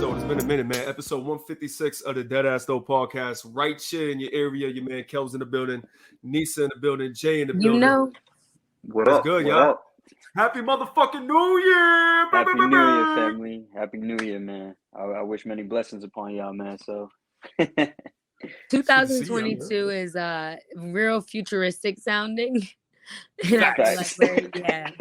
episode. It's been a minute, man. Episode 156 of the Deadass podcast. Right here in your area. Your man Kel's in the building, Nisa in the building, Jay in the building. You know. What up? Good, what y'all. Up? Happy motherfucking New Year! Happy New Year, family. Happy New Year, man. I wish many blessings upon y'all, man. So 2022 is real futuristic sounding. And I feel like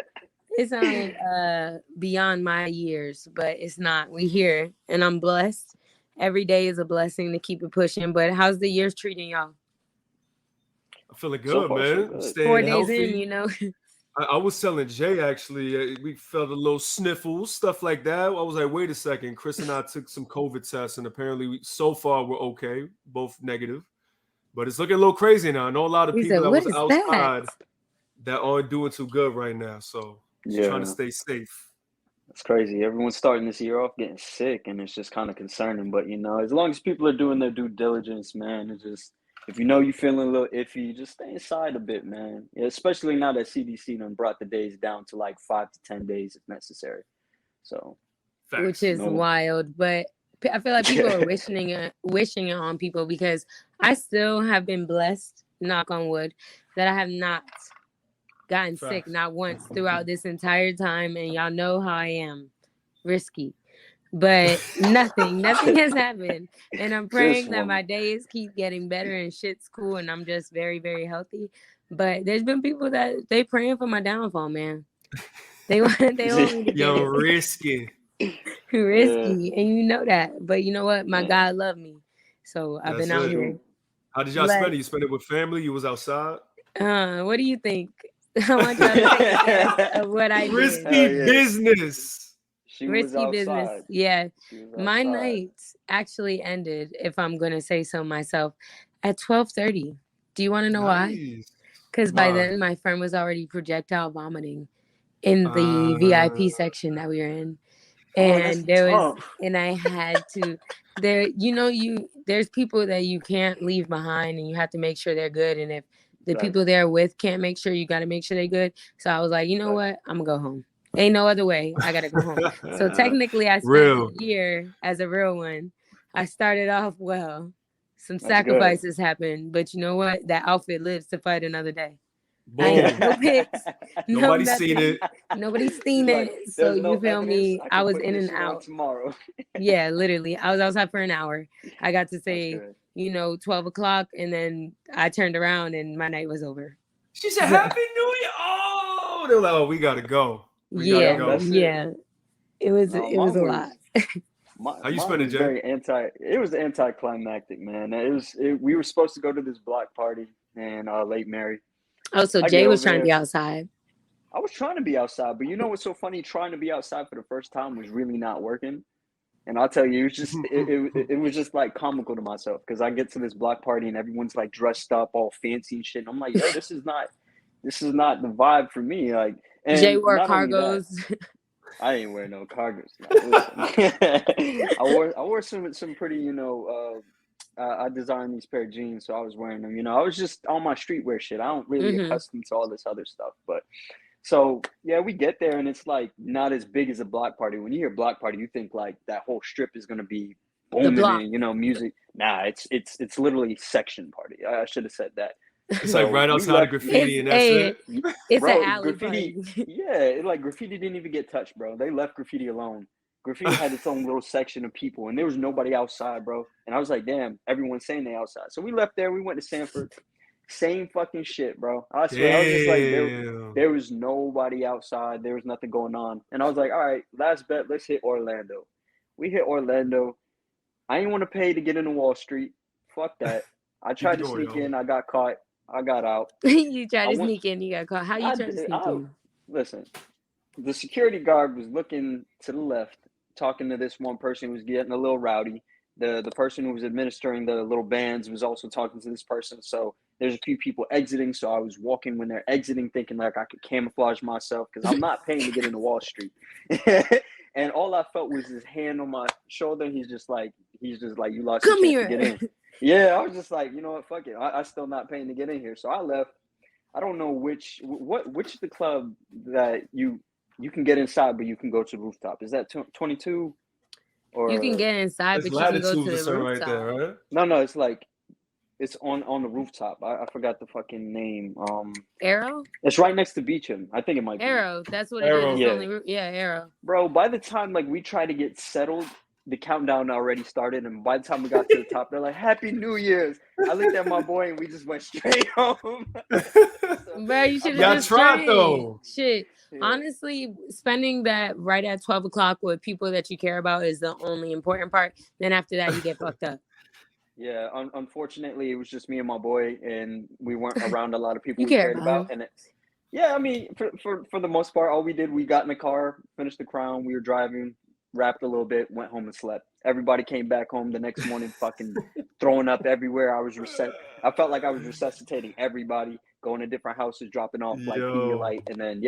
it sounds beyond my years, but it's not. We here, and I'm blessed. Every day is a blessing to keep it pushing. But how's the years treating y'all? I'm feeling good, So far, man. so good. Staying 4 days healthy. in, you know. I was telling Jay, actually, we felt a little sniffles, stuff like that. I was like, wait a second. Chris and I took some COVID tests, and apparently, so far, we're okay. Both negative. But it's looking a little crazy now. I know a lot of people that was outside that aren't doing too good right now. So, just trying to stay safe. It's crazy. Everyone's starting this year off getting sick, and it's just kind of concerning. But, you know, as long as people are doing their due diligence, man, it's just... If you know you're feeling a little iffy, just stay inside a bit, man. Yeah, especially now that CDC done brought the days down to like 5 to 10 days if necessary. So, which is wild, but I feel like people are wishing it on people because I still have been blessed, knock on wood, that I have not gotten sick not once throughout this entire time, and y'all know how I am, risky. But nothing has happened. And I'm praying that my days keep getting better and shit's cool and I'm just very, very healthy. But there's been people that they praying for my downfall, man. They want me to get Yo, risky. Risky. And you know that. But you know what? My God loved me. So I've been out here. How did y'all spend it? You spent it with family? You was outside? What do you think? I want y'all to take a guess of what I did. Risky business. Risky business. Yeah. My night actually ended, if I'm going to say so myself, at 12:30. Do you want to know why? Because by then my friend was already projectile vomiting in the VIP section that we were in. And and I had to there's people that you can't leave behind and you have to make sure they're good. And if the people they're with can't make sure, you got to make sure they're good. So I was like, you know what? I'm going to go home. Ain't no other way. I gotta go home. So technically, I spent a year as a real one. I started off well. Some sacrifices happened, but you know what? That outfit lives to fight another day. Boom. No pics. Nobody's seen it. Nobody's seen it. So you feel me? I was in and out. Tomorrow. Yeah, literally. I was outside for an hour. I got to say, 12 o'clock, and then I turned around and my night was over. She said, "Happy New Year!" Oh, they're like, "Oh, we gotta go." It was a lot. How you spend it, Jay? It was anticlimactic, man. We were supposed to go to this block party in Lake Mary. Oh, so Jay was trying to be outside. I was trying to be outside, but you know what's so funny? Trying to be outside for the first time was really not working. And I'll tell you, it was just it was just like comical to myself because I get to this block party and everyone's like dressed up all fancy and shit. And I'm like, yo, this is not the vibe for me. Like. And Jay wore cargos. I didn't wear no cargos. I wore some pretty, I designed these pair of jeans, so I was wearing them. I was just on my streetwear shit. I don't really accustomed to all this other stuff. But so yeah, we get there and it's like not as big as a block party. When you hear block party, you think like that whole strip is gonna be booming and music. Nah, it's literally section party. I should have said that. It's like right outside of graffiti and that's it. It's an alley graffiti. Graffiti didn't even get touched, bro. They left graffiti alone. Graffiti had its own little section of people, and there was nobody outside, bro. And I was like, damn, everyone's saying they outside. So we left there. We went to Sanford. Same fucking shit, bro. I swear, I was just like, there was nobody outside. There was nothing going on. And I was like, all right, last bet. Let's hit Orlando. We hit Orlando. I didn't want to pay to get into Wall Street. Fuck that. I tried to sneak in. I got caught. I got out. You tried to sneak in, you got caught. How you tried to sneak in? Listen, the security guard was looking to the left, talking to this one person who was getting a little rowdy. The person who was administering the little bands was also talking to this person. So there's a few people exiting. So I was walking when they're exiting, thinking like I could camouflage myself because I'm not paying to get into Wall Street. And all I felt was his hand on my shoulder. He's just like, you lost your chance to get in. Yeah, I was just like, you know what, fuck it. I still not paying to get in here. So I left. I don't know which is the club that you can get inside, but you can go to the rooftop. Is that 22? Or you can get inside, but you can go to the rooftop. Right there, right? No, it's like it's on the rooftop. I forgot the fucking name. Arrow. It's right next to Beecham. I think it might be Arrow. That's what it is. Yeah. Only Arrow. Bro, by the time like we tried to get settled, the countdown already started, and by the time we got to the top, they're like, "Happy New Year's." I looked at my boy, and we just went straight home. Bro, you should have just tried though. Shit. Yeah. Honestly, spending that right at 12 o'clock with people that you care about is the only important part. Then after that, you get fucked up. Yeah, unfortunately, it was just me and my boy, and we weren't around a lot of people you we cared about. And I mean, for the most part, all we did, we got in the car, finished the crown, we were driving, rapped a little bit, went home and slept. Everybody came back home the next morning, fucking throwing up everywhere. I felt like I was resuscitating everybody, going to different houses, dropping off like Pedialyte, and then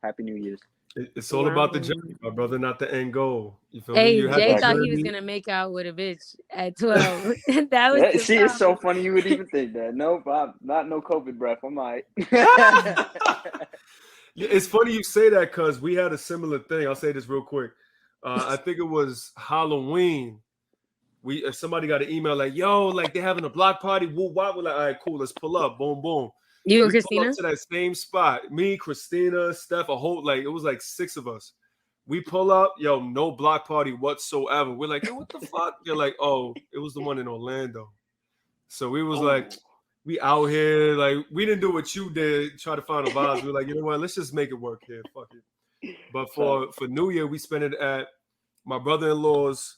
Happy New Year's. It's all about the journey, my brother, not the end goal. You feel me? You Jay thought he was gonna make out with a bitch at 12. That was see, it's so funny you would even think that. Nope, I'm not no COVID breath. I'm all right. It's funny you say that because we had a similar thing. I'll say this real quick. I think it was Halloween. Somebody got an email like, "Yo, like they're having a block party." Woo, wop. We're like, "All right, cool, let's pull up." Boom, boom. You and Christina? Pull up to that same spot. Me, Christina, Steph, it was like 6 of us. We pull up, no block party whatsoever. We're like, "Yo, what the fuck?" They're like, "Oh, it was the one in Orlando." So we was like, we out here, like we didn't do what you did, try to find a vibe. We were like, you know what? Let's just make it work here. Fuck it. But for New Year, we spent it at my brother-in-law's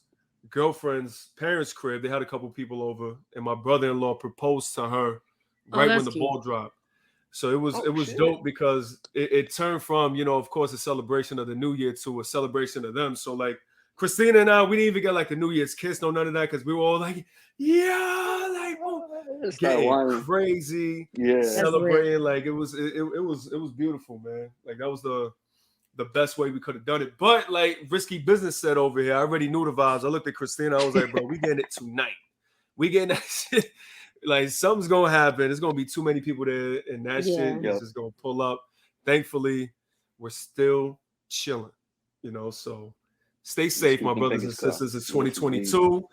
girlfriend's parents' crib. They had a couple people over, and my brother-in-law proposed to her right when the ball dropped. So it was dope because it turned from, of course, a celebration of the New Year to a celebration of them. So like Christina and I, we didn't even get like the New Year's kiss, no none of that, because we were all like, getting crazy, celebrating. Like it was beautiful, man. Like that was the best way we could have done it. But like Risky Business said over here, I already knew the vibes. I looked at Christina, I was like, bro, we getting it tonight. We getting that shit. Like something's gonna happen. There's gonna be too many people there, and that shit is just gonna pull up. Thankfully, we're still chilling, So stay safe, my brothers and sisters. It's 2022.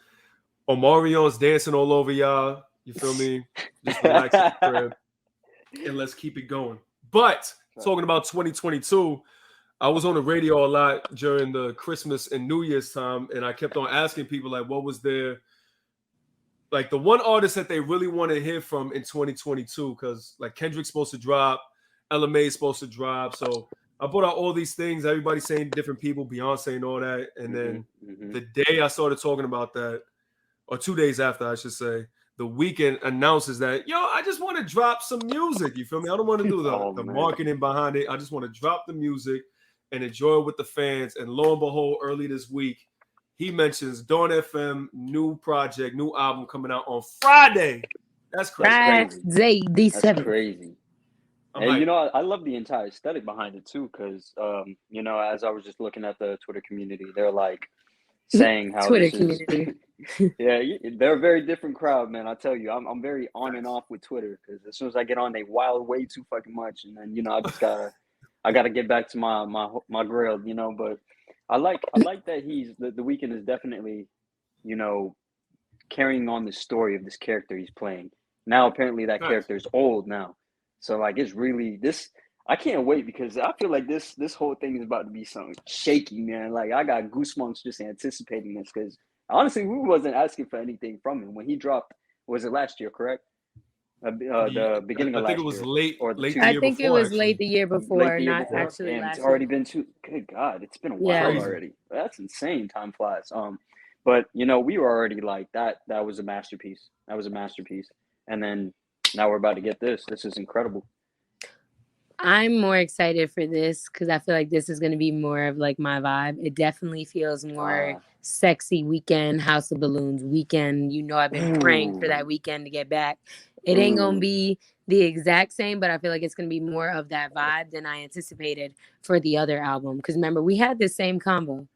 Omarion's dancing all over y'all. You feel me? Just relax in the crib, and let's keep it going. But talking about 2022, I was on the radio a lot during the Christmas and New Year's time, and I kept on asking people like, what was their like the one artist that they really want to hear from in 2022, because like Kendrick's supposed to drop, LMA's supposed to drop. So I put out all these things, everybody saying different people, Beyonce and all that. And then the day I started talking about that, or 2 days after, I should say, The Weeknd announces that, I just want to drop some music. You feel me? I don't want to do the marketing behind it. I just want to drop the music and enjoy it with the fans. And lo and behold, early this week, he mentions Dawn FM, new project, new album coming out on Friday. That's crazy. Friday, the 7th. That's crazy. And I love the entire aesthetic behind it too, because as I was just looking at the Twitter community, they're like saying how Twitter community. They're a very different crowd, man. I tell you, I'm very on and off with Twitter, because as soon as I get on, they wild way too fucking much, and then I gotta get back to my grill, but. I like that the Weeknd is definitely, carrying on the story of this character he's playing. Now apparently that character is old now, so like it's really this. I can't wait, because I feel like this whole thing is about to be something shaky, man. Like I got goosebumps just anticipating this, because honestly, we wasn't asking for anything from him when he dropped. Was it last year? Correct. The beginning of last year. I think it was late. I think it was late the year before, not actually last year. It's already been good God, it's been a while already. That's insane. Time flies. But we were already like that. That was a masterpiece. And then now we're about to get this. This is incredible. I'm more excited for this because I feel like this is going to be more of like my vibe. It definitely feels more sexy Weeknd, House of Balloons Weeknd. I've been praying for that Weeknd to get back. It ain't going to be the exact same, but I feel like it's going to be more of that vibe than I anticipated for the other album. Because remember, we had the same combo.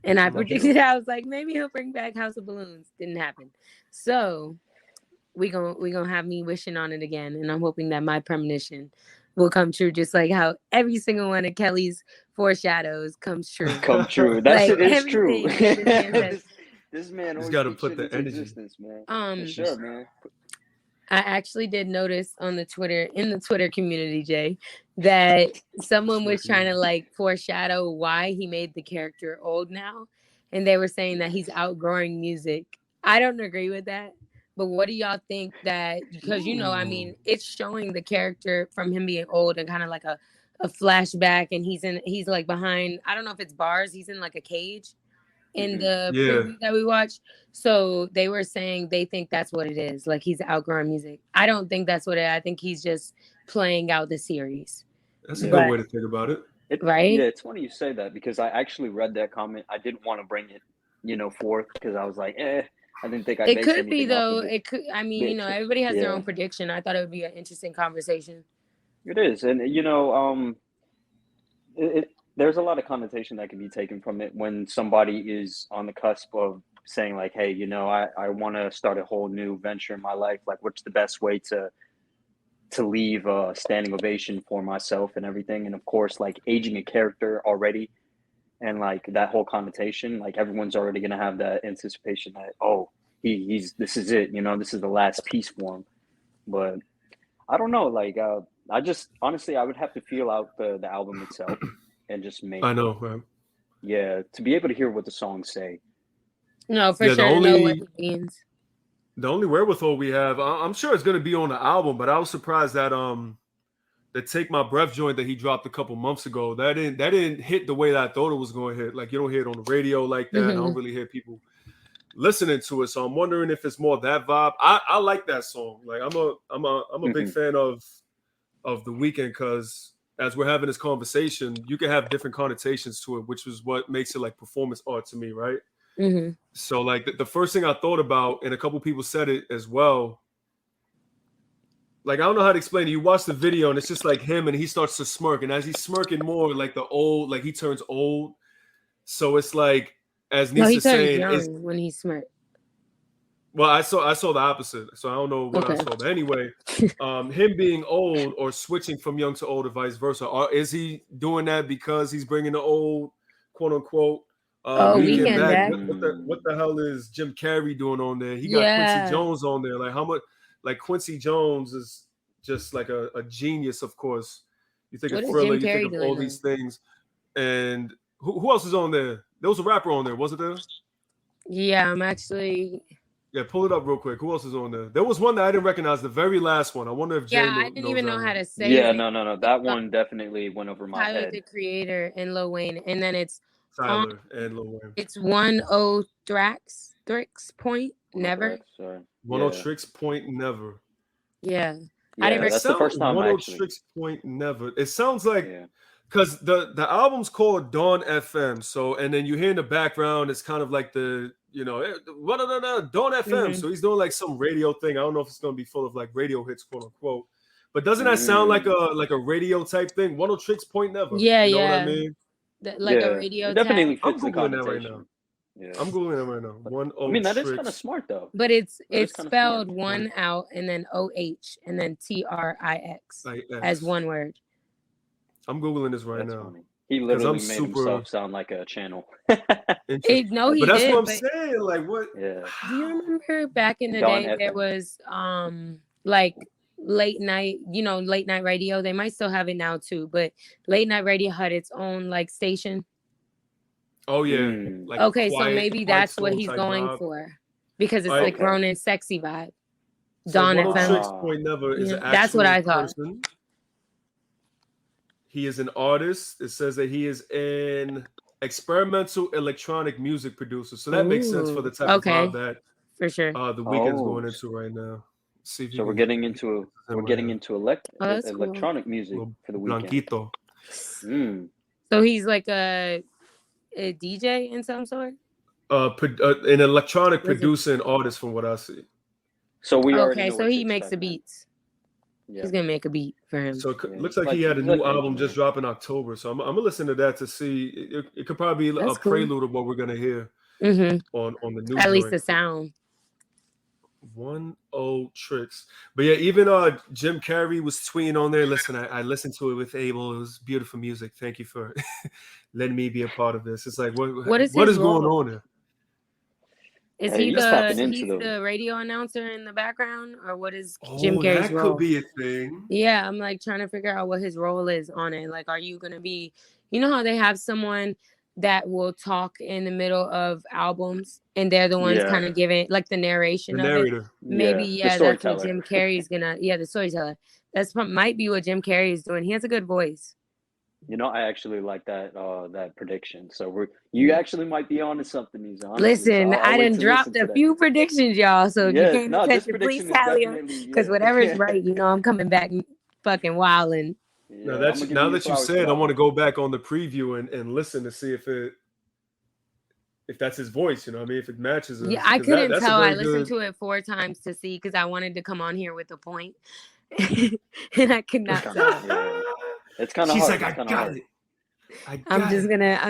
And I predicted, I was like, maybe he'll bring back House of Balloons. Didn't happen. So we gonna have me wishing on it again. And I'm hoping that my premonition will come true, just like how every single one of Kelly's foreshadows comes true. That shit is true. This man He's always got to speaks put shit the into energy. existence, man. For sure, man. I actually did notice on the Twitter community, Jay, that someone was trying to like foreshadow why he made the character old now. And they were saying that he's outgrowing music. I don't agree with that. But what do y'all think that, because, you know, I mean, it's showing the character from him being old and kind of like a flashback, and he's like behind, I don't know if it's bars, he's in like a cage in the preview that we watched. So they were saying they think that's what it is. Like he's outgrowing music. I don't think that's what it is. I think he's just playing out the series. That's a good way to think about it. Right? Yeah, it's funny you say that because I actually read that comment. I didn't want to bring it, forth because I was like, I didn't think I it could be though. It could. I mean, you know, everybody has their own prediction. I thought it would be an interesting conversation. It is, and there's a lot of connotation that can be taken from it when somebody is on the cusp of saying like, hey, I want to start a whole new venture in my life. Like, what's the best way to leave a standing ovation for myself and everything? And of course, like aging a character already, and like that whole connotation, like everyone's already gonna have that anticipation that this is it, this is the last piece for him. But I don't know, like I just honestly I would have to feel out the album itself and just make. I know, man. Yeah, to be able to hear what the songs say. No, for sure. Know what it means. The only wherewithal we have, I'm sure it's gonna be on the album, but I was surprised that the Take My Breath joint that he dropped a couple months ago, that didn't hit the way that I thought it was going to hit. Like you don't hear it on the radio like that. I don't really hear people listening to it, so I'm wondering if it's more that vibe. I like that song. Like I'm a big fan of The Weeknd, because as we're having this conversation, you can have different connotations to it, which is what makes it like performance art to me, right? So like the first thing I thought about, and a couple people said it as well, like I don't know how to explain it. You watch the video and it's just like him, and he starts to smirk, and as he's smirking more, like he turns old. So it's like, as Nisa's saying, young when he smirked. Well, I saw the opposite, so I don't know what I saw. But anyway, him being old or switching from young to old or vice versa, is he doing that because he's bringing the old, quote unquote, Weeknd back? What the hell is Jim Carrey doing on there? He got Quincy Jones on there. Like how much? Like Quincy Jones is just like a genius, of course. You think of Thriller, you think of all these things. And who else is on there? There was a rapper on there, wasn't there? Yeah, I'm actually. Yeah, pull it up real quick. Who else is on there? There was one that I didn't recognize, the very last one. I wonder if Jay knows. I didn't even know how to say it. Yeah, no. That one definitely went over my head. Tyler, the Creator, and Lil Wayne. And then it's Tyler and Lil Wayne. It's 10 Tricks Point Never. 10 Tricks Point Never. Yeah. I didn't that's the first time 10 Tricks Point Never. It sounds like, because the album's called Dawn FM. So, and then you hear in the background, it's kind of like the, Dawn FM. So he's doing like some radio thing. I don't know if it's going to be full of like radio hits, quote unquote. But doesn't that sound like a radio type thing? 10 Tricks Point Never. Yeah, you know what I mean? Like a radio. It definitely tag. fits the connotation. Right now. Yeah. I'm googling it right now. I mean, that is kind of smart though. But it's spelled one out and then OH and then TRIX as one word. I'm googling this right now. Funny. He literally made himself sound like a channel. But that's what I'm saying. Like, what? Yeah. Do you remember back in the day there was like late night radio? They might still have it now too, but late night radio had its own like station. Oh yeah. Like okay, so maybe that's what he's going for, because it's like Ronin sexy vibe. Dawn FM. Point Never is an that's what I thought. Person. He is an artist. It says that he is an experimental electronic music producer. So that makes sense for the type of vibe that for sure The Weeknd's going into right now. See if so we're getting into electronic music for The Weeknd. So he's like a DJ in some sort? An electronic producer and artist, from what I see. So we already know so he makes the beats. Yeah. He's gonna make a beat for him. So it looks like he had a new album just dropped in October. So I'm gonna listen to that to see. It could probably be a prelude of what we're gonna hear on the new. At least the sound. 10 Tricks. But yeah, even Jim Carrey was tweeting on there. Listen, I listened to it with Abel. It was beautiful music. Thank you for letting me be a part of this. It's like what is going on here? Is he the radio announcer in the background, or what is Jim Carrey's role? That could be a thing. Yeah, I'm like trying to figure out what his role is on it. Like, are you gonna be, you know how they have someone that will talk in the middle of albums, and they're the ones kind of giving like the narration of it. Maybe that's what Jim Carrey's gonna. Yeah, the storyteller. That's might be what Jim Carrey is doing. He has a good voice. You know, I actually like that that prediction. So you actually might be onto something, Nisa. Listen, so I done dropped a few predictions, y'all. So if you can't attention, please tally them. Because whatever's right, you know, I'm coming back fucking wilding. Now that you said, I want to go back on the preview and listen to see if that's his voice. You know what I mean? If it matches. Yeah, I couldn't tell. I listened to it 4 times to see because I wanted to come on here with a point, and I could not tell. It's kind of hard. She's like, I got it. I'm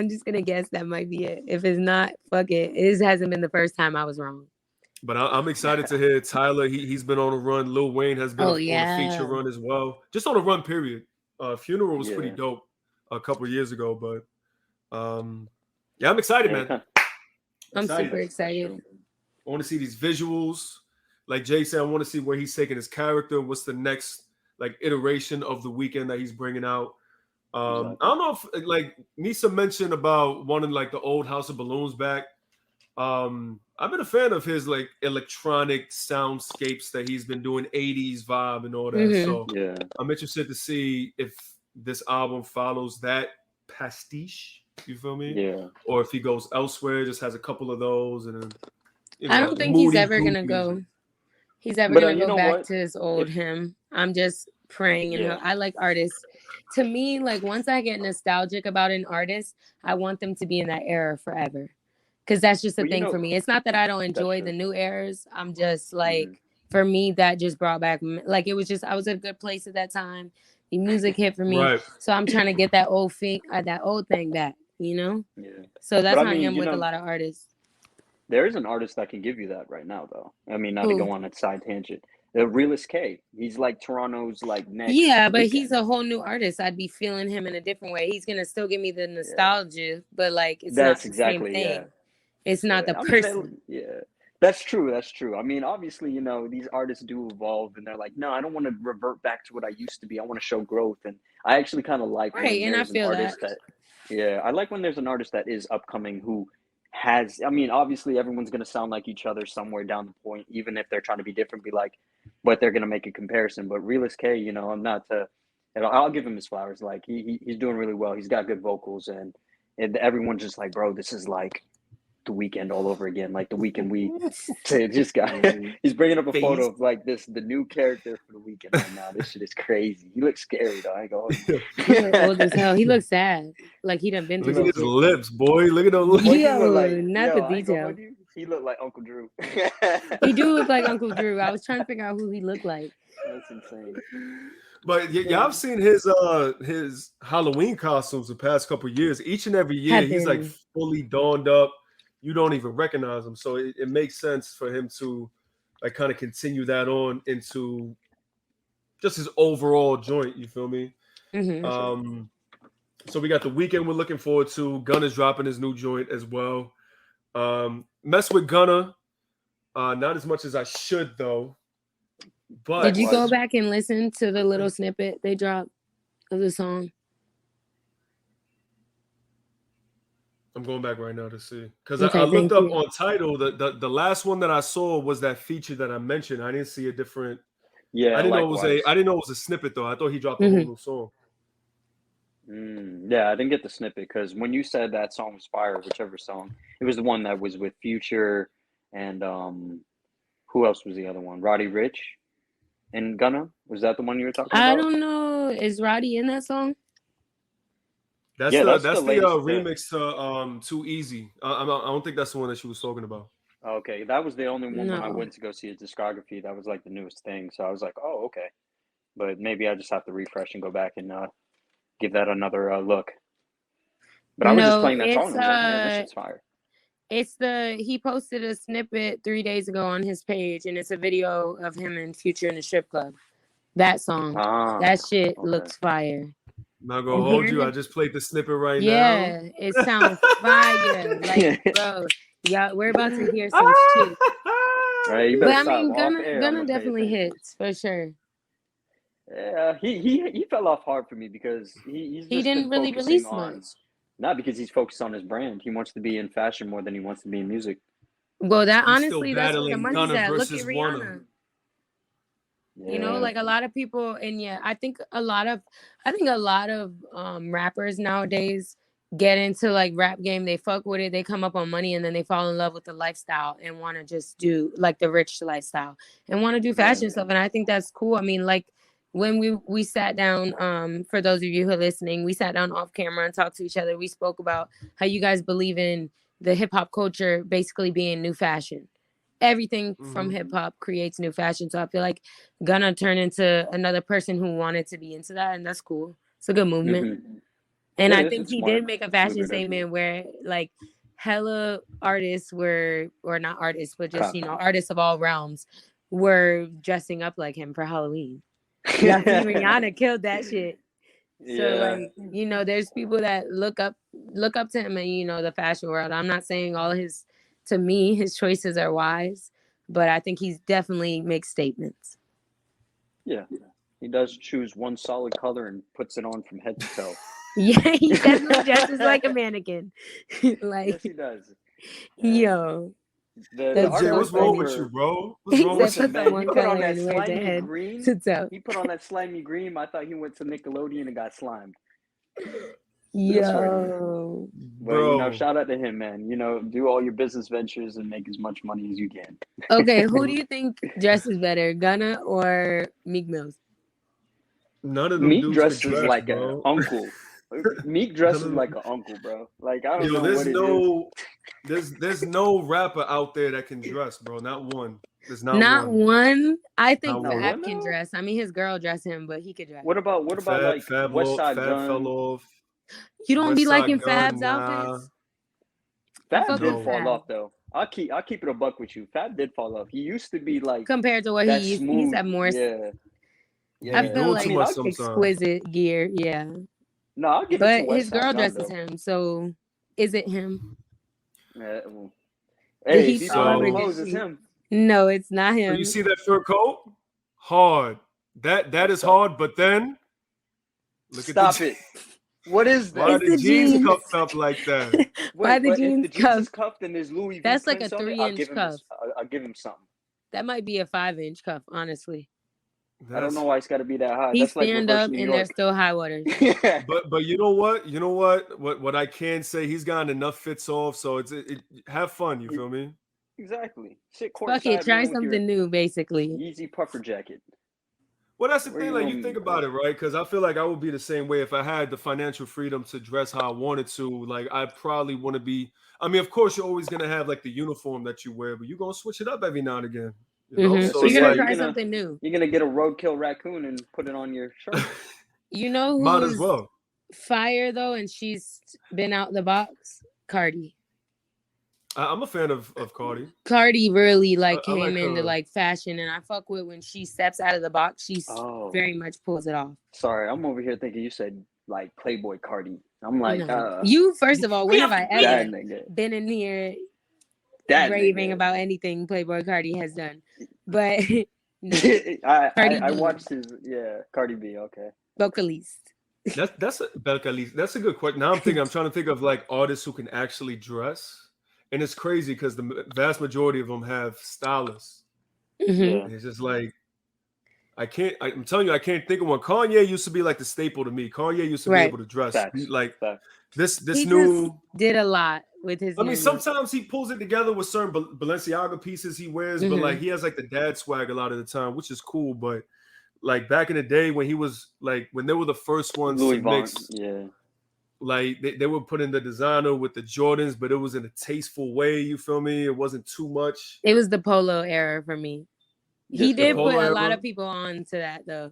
just gonna guess that might be it. If it's not, fuck it. It hasn't been the first time I was wrong. But I'm excited to hear Tyler. He's been on a run. Lil Wayne has been on a feature run as well. Just on a run, period. Funeral was pretty dope a couple of years ago, but I'm excited, man. I'm super excited. I want to see these visuals. Like Jay said, I want to see where he's taking his character. What's the next like iteration of the Weeknd that he's bringing out? I don't know if like Nisa mentioned about wanting like the old House of Balloons back. I've been a fan of his like electronic soundscapes that he's been doing, 80s vibe and all that. Mm-hmm. So I'm interested to see if this album follows that pastiche. You feel me? Yeah. Or if he goes elsewhere, just has a couple of those, and then, you know, I don't think he's ever gonna go. He's ever gonna go back to his old him. I'm just praying, and I like artists. To me, like once I get nostalgic about an artist, I want them to be in that era forever. Because that's just a thing for me. It's not that I don't enjoy the new eras. I'm just like, for me, that just brought back, like it was just, I was at a good place at that time. The music hit for me. Right. So I'm trying to get that old thing back, you know? Yeah. So that's how I am with a lot of artists. There is an artist that can give you that right now, though. I mean, not to go on a side tangent. The Realist K. He's like Toronto's like next. Yeah, but he's a whole new artist. I'd be feeling him in a different way. He's gonna still give me the nostalgia, but like it's not the same thing. Yeah. It's not the person. That's true. That's true. I mean, obviously, you know, these artists do evolve, and they're like, no, I don't want to revert back to what I used to be. I want to show growth, and I actually kind of like when there's an artist that. Yeah, I like when there's an artist that is upcoming who has. I mean, obviously, everyone's gonna sound like each other somewhere down the point, even if they're trying to be different. Be like, but they're gonna make a comparison. But Realist K, you know, I'm not. I'll give him his flowers. Like he's doing really well. He's got good vocals, and everyone's just like, bro, this is like the Weeknd all over again. Like the Weeknd this guy. He's bringing up a photo of like the new character for the Weeknd right now. This shit is crazy. He looks scary though. I ain't going. He looks old as hell. He looks sad. Like he done been through. Look at his lips, boy. Look at those lips. Not the detail. He looked like Uncle Drew. He do look like Uncle Drew. I was trying to figure out who he looked like. That's insane. But I've seen his Halloween costumes the past couple of years. Each and every year, he's like fully donned up. You don't even recognize him. So it makes sense for him to like kind of continue that on into just his overall joint. You feel me? Mm-hmm. So we got the Weeknd we're looking forward to. Gunna's dropping his new joint as well. Mess with Gunna. Not as much as I should though. But did you go back and listen to the little snippet they dropped of the song? I'm going back right now to see because I looked up on Tidal. The last one that I saw was that feature that I mentioned. I didn't see a different. Yeah, I didn't know it was a snippet though. I thought he dropped the whole new song. Yeah, I didn't get the snippet because when you said that song was fire, whichever song, it was the one that was with Future and who else was the other one? Roddy Ricch and Gunna. Was that the one you were talking about? I don't know. Is Roddy in that song? That's the remix to Too Easy. I don't think that's the one that she was talking about. Okay, that was the only one when I went to go see his discography. That was like the newest thing. So I was like, oh, okay. But maybe I just have to refresh and go back and give that another look. But I was just playing that song. I was like, man, this shit's fire. He posted a snippet 3 days ago on his page, and it's a video of him and Future in the strip club. That song. That shit looks fire. I'm not gonna hold you. I just played the snippet right now. Yeah, it sounds fire. Like, bro, Yeah, we're about to hear some shit. Right, you but better I mean, stop. Gunna definitely hits for sure. Yeah, he fell off hard for me because he's He just didn't been really focusing release on, much. not because he's focused on his brand. He wants to be in fashion more than he wants to be in music. Well, that He's honestly, that's where the battling money's Gunna at. Look at versus Rihanna. Yeah. You know, like a lot of people, and yeah, I think a lot of rappers nowadays get into like rap game. They fuck with it. They come up on money, and then they fall in love with the lifestyle and want to just do like the rich lifestyle and want to do fashion stuff. And I think that's cool. I mean, like when we sat down, for those of you who are listening, we sat down off camera and talked to each other. We spoke about how you guys believe in the hip hop culture basically being new fashion. Everything from hip hop creates new fashion. So I feel like Gunna turned into another person who wanted to be into that, and that's cool. It's a good movement. And I think he did make a fashion statement where like hella artists were, or not artists, but just, you know, artists of all realms were dressing up like him for Halloween. Yeah, Rihanna killed that shit. So like, you know, there's people that look up to him in, you know, the fashion world. I'm not saying to me, his choices are wise, but I think he's definitely makes statements. Yeah, he does choose one solid color and puts it on from head to toe. Yeah, he definitely dresses like a mannequin. Like, yes, he does. Yo. Jay, what's wrong with you, bro? What's wrong with you, man? He put on that slimy green. He put on that slimy green. I thought he went to Nickelodeon and got slimed. Yo, but you know, shout out to him, man. You know, do all your business ventures and make as much money as you can. Okay, who do you think dresses better, Gunna or Meek Mill? None of them Meek dudes dresses dress, like bro. an uncle. Meek dresses like an uncle, bro. Like I don't know what it is. There's no rapper out there that can dress, bro. Not one. There's not one. I think Fab can dress. I mean, his girl dress him, but he could dress. What about like West Side Gun? Fell off. You don't be liking Fab's outfits? Fab did fall off though. I'll keep it a buck with you. Fab did fall off. He used to be like compared to what he used to have more. Yeah. I feel like exquisite gear. Yeah. No, I'll give it to West his girl Side dresses him. So is it him? Yeah. Well, hey, if you don't have clothes, it's him. No, it's not him. So you see that fur coat? Hard. That is hard. But then look at it. What is that? Why are the jeans cuffed up like that? Why the jeans cuffed and there's Louis V. That's like a 3-inch cuff. I'll give him something. That might be a 5-inch cuff, honestly. I don't know why it's got to be that high. He stand up and there's still high waters. But you know what? What I can say, he's gotten enough fits off, so have fun. You feel me? Exactly. Sit courtside. Fuck it, try something new, basically. Easy puffer jacket. Well, that's the thing. Like you think about it, right? Because I feel like I would be the same way if I had the financial freedom to dress how I wanted to. Like I probably want to be. I mean, of course, you're always gonna have like the uniform that you wear, but you're gonna switch it up every now and again. You know? So you're gonna try something new. You're gonna get a roadkill raccoon and put it on your shirt. You know who's might as well fire though, and she's been out the box. Cardi. I'm a fan of Cardi. Cardi really came into like fashion, and I fuck with when she steps out of the box. She very much pulls it off. Sorry, I'm over here thinking you said like Playboy Cardi. I'm like, you first of all, when have I ever been in here raving about anything Playboy Cardi has done? But I watched his Cardi B. Okay, vocalist. That's a good question. Now I'm trying to think of like artists who can actually dress. And it's crazy because the vast majority of them have stylists. Mm-hmm. It's just like I'm telling you, I can't think of one. Kanye used to be like the staple to me. Kanye used to be able to dress. This he new did a lot with his. I mean, sometimes he pulls it together with certain Balenciaga pieces he wears, but like he has like the dad swag a lot of the time, which is cool. But like back in the day when he was like when they were the first ones to mix, like they were putting the designer with the Jordans, but it was in a tasteful way. You feel me? It wasn't too much. It was the polo era for me. He did put a lot of people on to that though.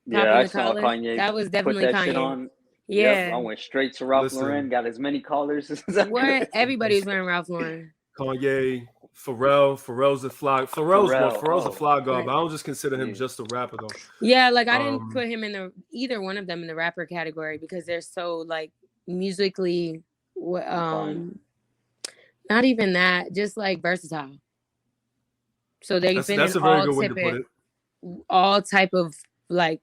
Yeah, I saw Kanye. That was definitely put that Kanye. Shit on. Yeah, yep, I went straight to Ralph Lauren. Got as many collars as everybody was wearing Ralph Lauren. Kanye, Pharrell's a fly. Pharrell's a fly guy, but I don't just consider him just a rapper though. Yeah, like I didn't put him in either one of them in the rapper category because they're so like musically, not Not even that, just like versatile. So they've been in all type of like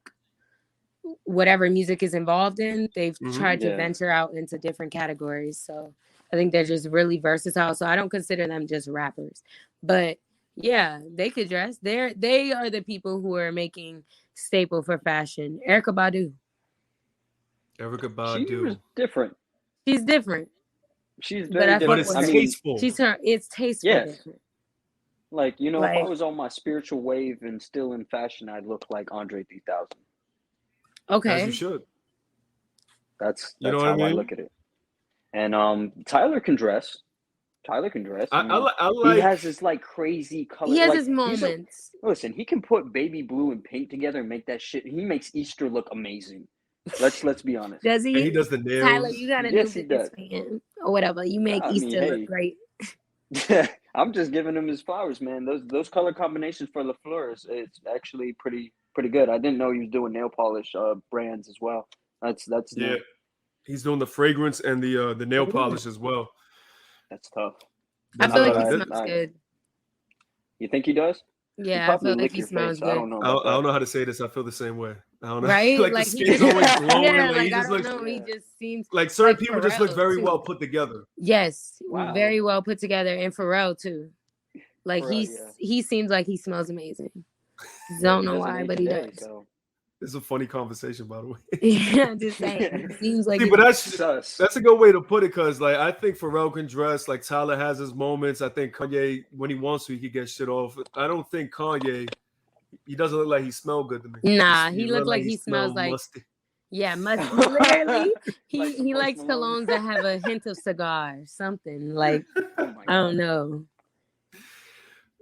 whatever music is involved in. They've tried to venture out into different categories. So I think they're just really versatile. So I don't consider them just rappers, but yeah, they could dress. They are the people who are making staple for fashion. Erykah Badu. She was different. She's different. She's very different. But it's tasteful. It's tasteful. Yes. Different. Like, you know, if I was on my spiritual wave and still in fashion, I'd look like Andre 3000. Okay. As you should. That's how I look at it. And Tyler can dress. I like. He has this like crazy color. He has his moments. Listen, he can put baby blue and paint together and make that shit. He makes Easter look amazing. Let's be honest. Does he? And he does the nails. Tyler, you got a new business fan or whatever. You make Easter look great. I'm just giving him his flowers, man. Those color combinations for LaFleur it's actually pretty good. I didn't know he was doing nail polish brands as well. That's yeah. New. He's doing the fragrance and the nail polish as well. That's tough. I feel like he smells good. You think he does? Yeah, I feel like he smells good. I don't know how to say this. I feel the same way. I don't know. Right? Like the skin's always glowing. Yeah, like I don't know. He just seems like certain people just look very well put together. Yes, very well put together. And Pharrell too. Like he seems like he smells amazing. Don't know why, but he does. So. It's a funny conversation, by the way. Yeah, just saying. It seems like. See, but that's a good way to put it, because like I think Pharrell can dress. Like Tyler has his moments. I think Kanye, when he wants to, he can get shit off. I don't think Kanye. He doesn't look like he smelled good to me. Nah, he looks like he smells like musty. Yeah, musty. Literally, he likes colognes that have a hint of cigar, something like I don't know.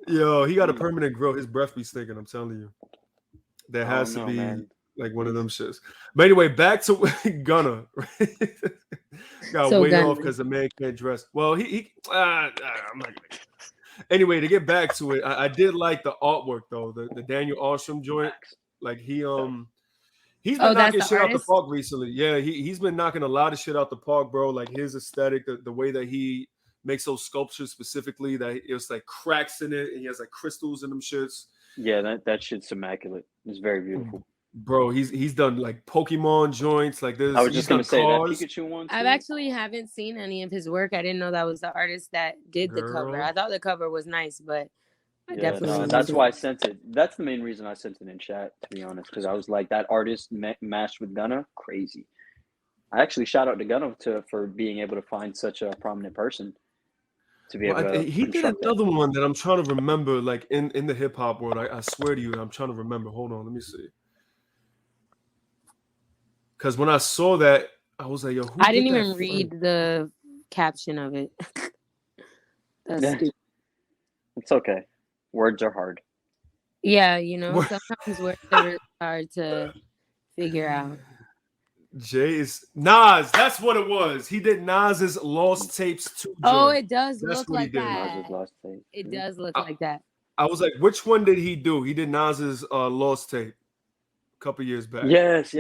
Yo, he got a permanent grill. His breath be stinking. I'm telling you. There has to be like one of them shits. But anyway, back to Gunna. Got way off because the man can't dress. Well, I'm not gonna. Anyway, to get back to it, I did like the artwork though. The Daniel Ostrom joint. Like he's been knocking shit out the park recently. Yeah, he's been knocking a lot of shit out the park, bro. Like his aesthetic, the way that he makes those sculptures specifically, that it's like cracks in it and he has like crystals in them shits. Yeah, that shit's immaculate. It's very beautiful. Bro, he's done like Pokemon joints, like this. I was just gonna say that Pikachu one. I actually haven't seen any of his work. I didn't know that was the artist that did the cover. I thought the cover was nice, but I definitely. That's why I sent it. That's the main reason I sent it in chat, to be honest, because I was like, that artist matched with Gunna, crazy. I actually shout out to Gunna for being able to find such a prominent person. To be able to he did another one that I'm trying to remember, like in the hip hop world. I swear to you, I'm trying to remember. Hold on, let me see. Because when I saw that, I was like, yo, I didn't even read the caption of it. That's stupid. It's okay. Words are hard. Yeah, you know, sometimes words are hard to figure out. Jay is Nas. That's what it was. He did Nas's Lost Tapes 2. Oh, it does look like that. It does look like that. I was like, which one did he do? He did Nas's Lost Tape a couple years back. Yes.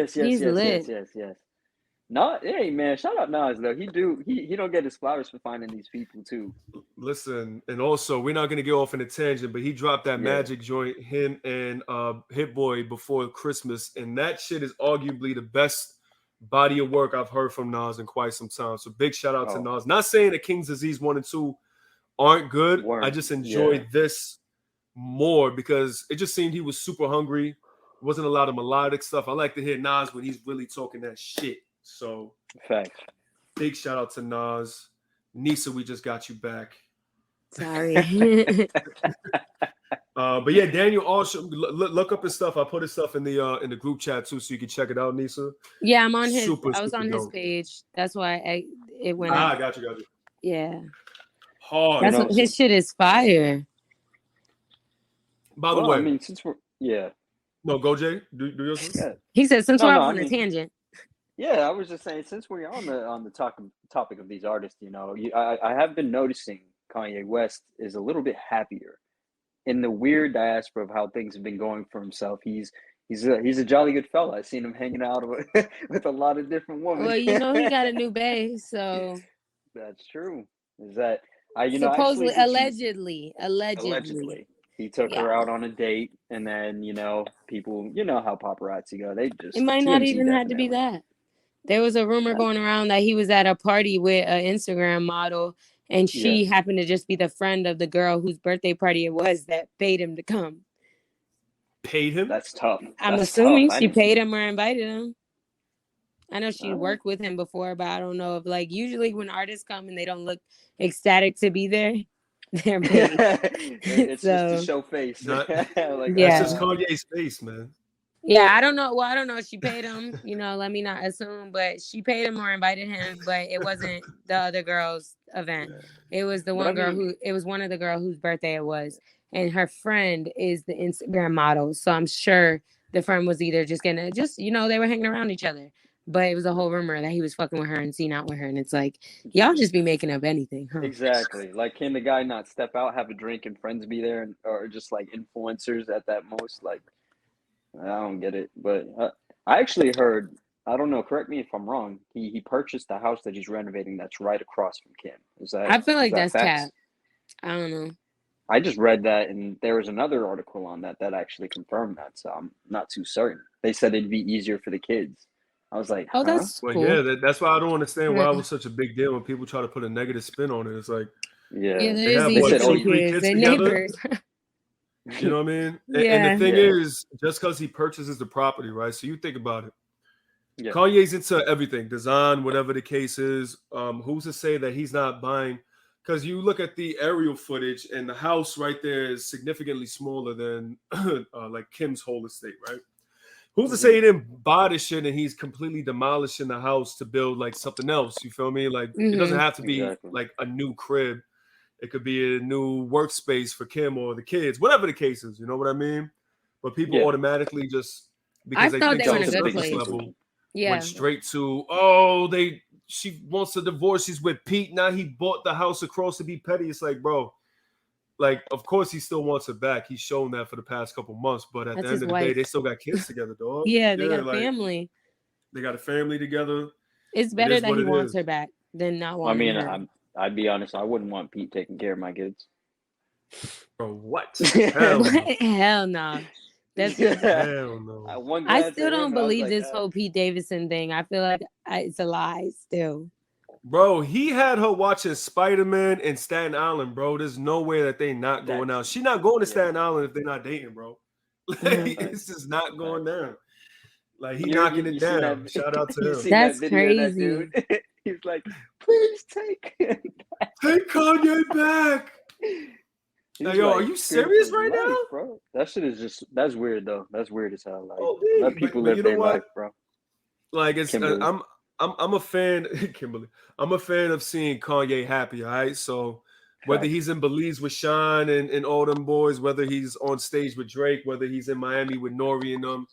No, hey man, shout out Nas though. He don't get his flowers for finding these people too. Listen, and also we're not gonna get off in a tangent, but he dropped that Magic joint, him and Hit Boy, before Christmas, and that shit is arguably the best body of work I've heard from Nas in quite some time. So big shout out to Nas. Not saying that King's Disease 1 and 2 aren't good. I just enjoyed this more because it just seemed he was super hungry. Wasn't a lot of melodic stuff. I like to hear Nas when he's really talking that shit. So facts. Big shout out to Nas. Nisa, we just got you back. Sorry. But yeah, Daniel Ostrom, look up his stuff. I put his stuff in the group chat too, so you can check it out, Nisa. Yeah, I'm on his. I was on his page. That's why it went. Got you. Yeah. Hard. His shit is fire. By the way, I mean, since we're no, go Jay, do yours. Yeah. He said since we're on a tangent. Yeah, I was just saying since we're on the topic of these artists, you know, I have been noticing Kanye West is a little bit happier. In the weird diaspora of how things have been going for himself, he's a jolly good fella. I've seen him hanging out with a lot of different women. Well, you know, he got a new bae, so that's true. Is that Supposedly, actually, allegedly. He took her out on a date, and then people, how paparazzi go. They just it might not even have to be that. There was a rumor going around that he was at a party with an Instagram model, and she happened to just be the friend of the girl whose birthday party it was that paid him to come. Paid him? That's tough. I'm assuming she paid him or invited him. I know she worked with him before, but I don't know if usually when artists come and they don't look ecstatic to be there, they're paid. It's just to show face. That's just Kanye's face, man. Yeah, I don't know. Well, I don't know if she paid him, let me not assume, but she paid him or invited him, but it wasn't the other girl's event. It was the one girl it was one of the girl whose birthday it was. And her friend is the Instagram model. So I'm sure the friend was either just gonna they were hanging around each other. But it was a whole rumor that he was fucking with her and seen out with her. And it's like, y'all just be making up anything, huh? Exactly. Like, can the guy not step out, have a drink, and friends be there, or just like influencers at that most? Like, I don't get it. But I actually heard, I don't know, correct me if I'm wrong, he purchased the house that he's renovating that's right across from Kim. I feel like that's cap. I don't know. I just read that, and there was another article on that actually confirmed that, so I'm not too certain. They said it'd be easier for the kids. I was like, that's cool. Yeah, that's why I don't understand why it was such a big deal when people try to put a negative spin on it. It's like, they have what, 2-3 kids together. You know what I mean? And the thing is, just because he purchases the property, right? So you think about it. Yeah. Kanye's into everything, design, whatever the case is. Who's to say that he's not buying? Because you look at the aerial footage, and the house right there is significantly smaller than like Kim's whole estate, right? Who's to say he didn't buy this shit and he's completely demolishing the house to build like something else? You feel me? Like it doesn't have to be like a new crib. It could be a new workspace for Kim or the kids, whatever the case is. You know what I mean? But people automatically just because they think on a surface level went straight to she wants a divorce. She's with Pete now. He bought the house across to be petty. It's like, bro. Like, of course, he still wants her back. He's shown that for the past couple months. But at the end of the day, they still got kids together, dog. Yeah, they got a family. They got a family together. It's better that he wants her back than not wanting her. I mean, I'd be honest. I wouldn't want Pete taking care of my kids. Bro, what? Hell no. Hell no. Hell no. I still don't believe this whole Pete Davidson thing. I feel like it's a lie still. Bro, he had her watching Spider-Man and Staten Island, bro. There's no way that they not going out. She's not going to Staten Island if they're not dating, bro. It's just not going down. Like, he knocking it down. Shout out to him. That's crazy. He's like, please take Kanye back. Like, yo, are you serious right now? Bro? That shit is that's weird, though. That's weird as hell. Like, let people live their life, bro. Like, it's I'm a fan, Kimberly. I'm a fan of seeing Kanye happy, all right? So whether he's in Belize with Sean and all them boys, whether he's on stage with Drake, whether he's in Miami with Nori and them,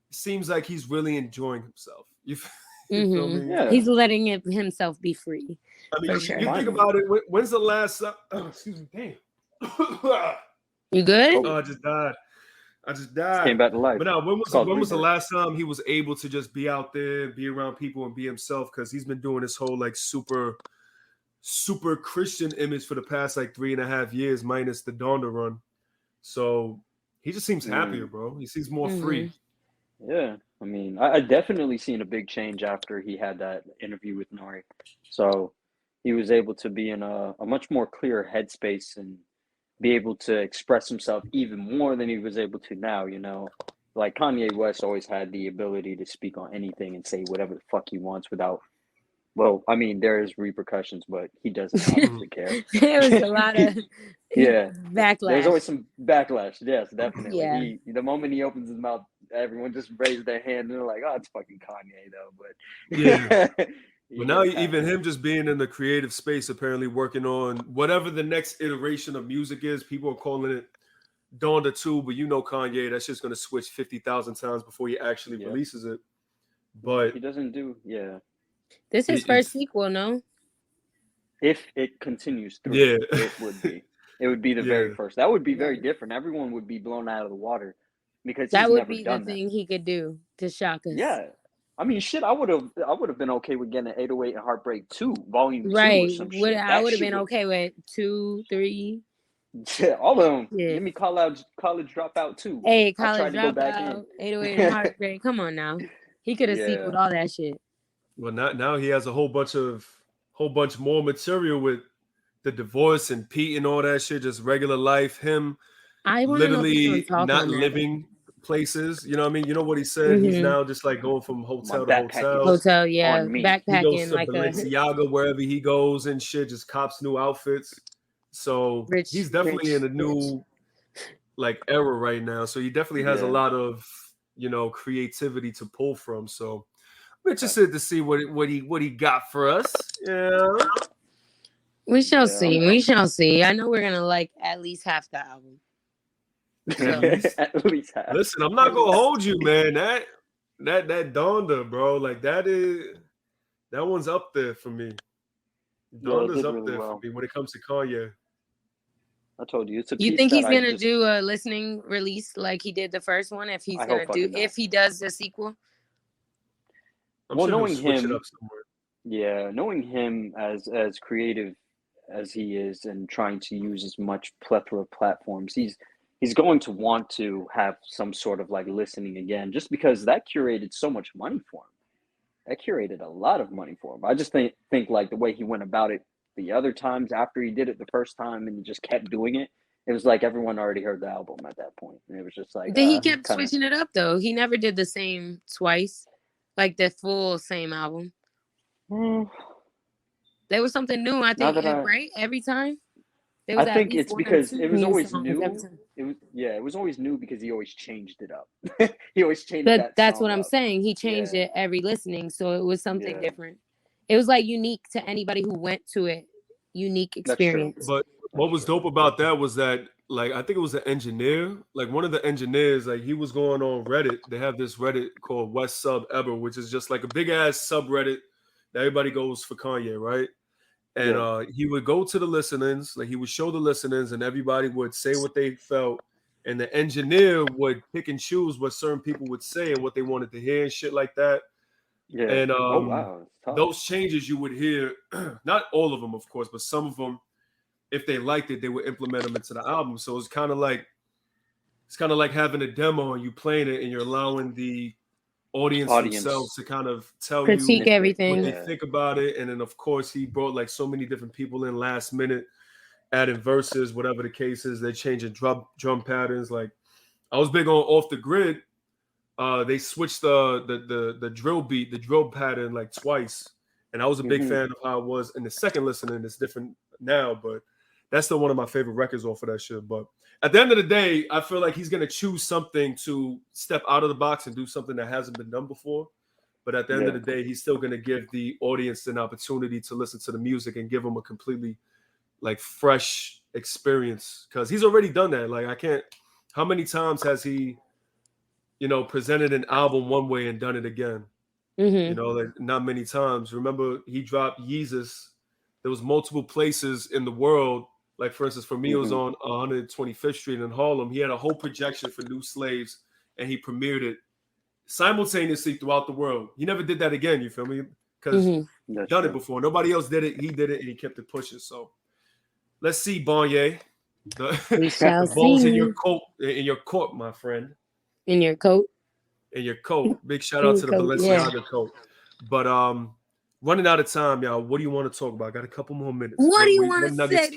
it seems like he's really enjoying himself. You feel me? Yeah. He's letting himself be free. I mean, you think about it. When's the last? Excuse me, damn. You good? Oh, I just died. Came back to life. But now, when was the last time he was able to just be out there, be around people, and be himself? Because he's been doing this whole like super Christian image for the past like 3.5 years, minus the Donda run. So he just seems happier, bro. He seems more free. Yeah, I mean, I definitely seen a big change after he had that interview with Nori. So he was able to be in a much more clear headspace and be able to express himself even more than he was able to now, Like Kanye West always had the ability to speak on anything and say whatever the fuck he wants without, well, I mean, there's repercussions, but he doesn't obviously care. There was a lot of backlash. There's always some backlash, yes, definitely. Yeah. The moment he opens his mouth, everyone just raises their hand and they're like, oh, it's fucking Kanye, though. But yeah. But now even him just being in the creative space, apparently working on whatever the next iteration of music is. People are calling it Donda 2, but Kanye, that's just going to switch 50,000 times before he actually releases it. But he doesn't do, This is his first sequel, no? If it continues through, it would be. It would be the very first. That would be very different. Everyone would be blown out of the water because that would be the thing he could do to shock us. Yeah. I mean, shit, I would have been okay with getting an 808 and Heartbreak 2, Volume 2 or some shit. I would have been okay with 2, 3. Yeah, all of them. Yeah. Give me College Dropout 2. Hey, I College tried to go back in. Dropout, 808 and Heartbreak. Come on now. He could have sequeled all that shit. Well, now he has a whole bunch more material with the divorce and Pete and all that shit, just regular life. Him literally not living places. You know what I mean? You know what he said? He's now just like going from hotel to hotel. Yeah. Backpacking. He goes to like Balenciaga wherever he goes and shit, just cops new outfits. So he's definitely in a new like era right now. So he definitely has a lot of, you know, creativity to pull from. So I'm interested to see what he got for us. Yeah. We shall see. We shall see. I know we're gonna like at least half the album. So. At least half. Listen, I'm not gonna hold you, man. That Donda, bro, like that one's up there for me. Donda's up there for me when it comes to Kanye. I told you, it's a. You think he's gonna do a listening release like he did the first one? If he's gonna do, if he does the sequel. I'm sure knowing him, knowing him as creative as he is and trying to use as much plethora of platforms, he's going to want to have some sort of like listening again, just because that curated so much money for him. That curated a lot of money for him. I just think like the way he went about it the other times after he did it the first time and he just kept doing it, it was like everyone already heard the album at that point. And it was just like he kept switching it up though. He never did the same twice, like the full same album. There was something new, I think, right? Every time. I think it's because it was always new. It was always new because he always changed it up. He always changed that. That's what I'm saying. He changed it every listening, so it was something different. It was like unique to anybody who went to it. Unique experience. But what was dope about that was that, like, I think it was an engineer, like one of the engineers, like he was going on Reddit. They have this Reddit called West Sub Ever, which is just like a big ass subreddit that everybody goes for Kanye, right? And he would go to the listenings, like he would show the listenings, and everybody would say what they felt. And the engineer would pick and choose what certain people would say and what they wanted to hear and shit like that. Yeah. And those changes you would hear, not all of them, of course, but some of them, if they liked it, they would implement them into the album. So it's kind of like having a demo and you playing it and you're allowing the audience themselves to kind of critique everything, what they think about it. And then of course he brought like so many different people in last minute, adding verses, whatever the case is. They're changing drum patterns. Like I was big on Off the Grid. They switched the drill beat, the drill pattern like twice, and I was a big fan of how it was in the second listening. It's different now, but that's still one of my favorite records off of that shit. But at the end of the day, I feel like he's gonna choose something to step out of the box and do something that hasn't been done before. But at the end of the day, he's still gonna give the audience an opportunity to listen to the music and give them a completely like fresh experience, because he's already done that. Like how many times has he, you know, presented an album one way and done it again? You know, like not many times. Remember, he dropped Yeezus. There was multiple places in the world. Like, for instance, for me, it was on 125th Street in Harlem. He had a whole projection for New Slaves, and he premiered it simultaneously throughout the world. He never did that again, you feel me? Because he's done it before. Nobody else did it. He did it, and he kept it pushing. So let's see, Kanye. The ball's in your court, my friend. In your coat. In your coat. Big shout out to the Balenciaga coat. But running out of time, y'all. What do you want to talk about? Got a couple more minutes. What do you want to say?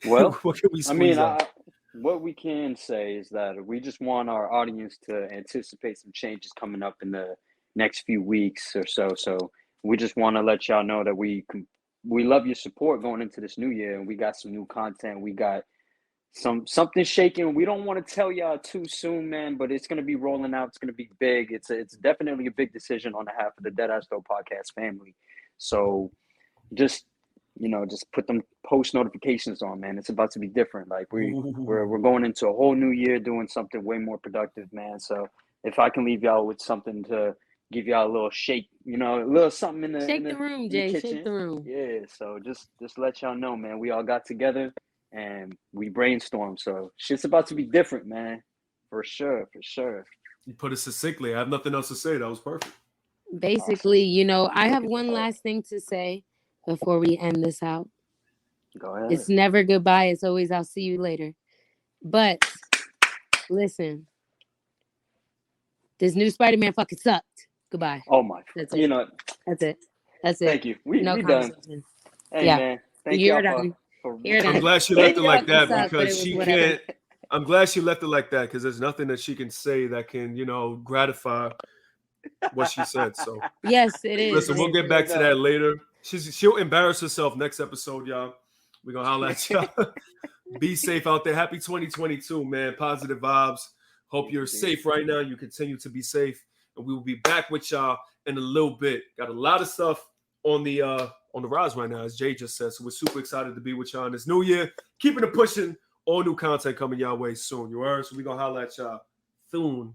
Well, what can we squeeze out? What we can say is that we just want our audience to anticipate some changes coming up in the next few weeks or so. So we just want to let y'all know that we love your support going into this new year, and we got some new content. We got something shaking. We don't want to tell y'all too soon, man, but it's gonna be rolling out. It's gonna be big. It's definitely a big decision on behalf of the Deadass podcast family. So just put them post notifications on, man. It's about to be different. Like we're going into a whole new year doing something way more productive, man. So if I can leave y'all with something to give y'all a little shake, a little something in the shake the room, Jay. Shake the room. Yeah. So just let y'all know, man. We all got together and we brainstormed. So shit's about to be different, man. For sure. You put it succinctly. I have nothing else to say. That was perfect. basically, you know, I have one last thing to say before we end this out. Go ahead. It's never goodbye. It's always I'll see you later. But listen, this new Spider-Man fucking sucked. Goodbye. Oh my. That's it. You know what? That's it. That's it. Thank you. We done. Hey man, thank You're y'all done. I'm glad she left it like that because she whatever. can't. I'm glad she left it like that because there's nothing that she can say that can, you know, gratify what she said. So yes, it is. Listen, we'll get back to that later. She'll embarrass herself next episode, y'all. We're gonna holler at y'all. Be safe out there. Happy 2022, man. Positive vibes. Hope you're safe right now. You continue to be safe, and we will be back with y'all in a little bit. Got a lot of stuff on the rise right now, as Jay just said. So we're super excited to be with y'all in this new year. Keeping it pushing. All new content coming y'all way soon. You heard? So we're gonna holler at y'all soon.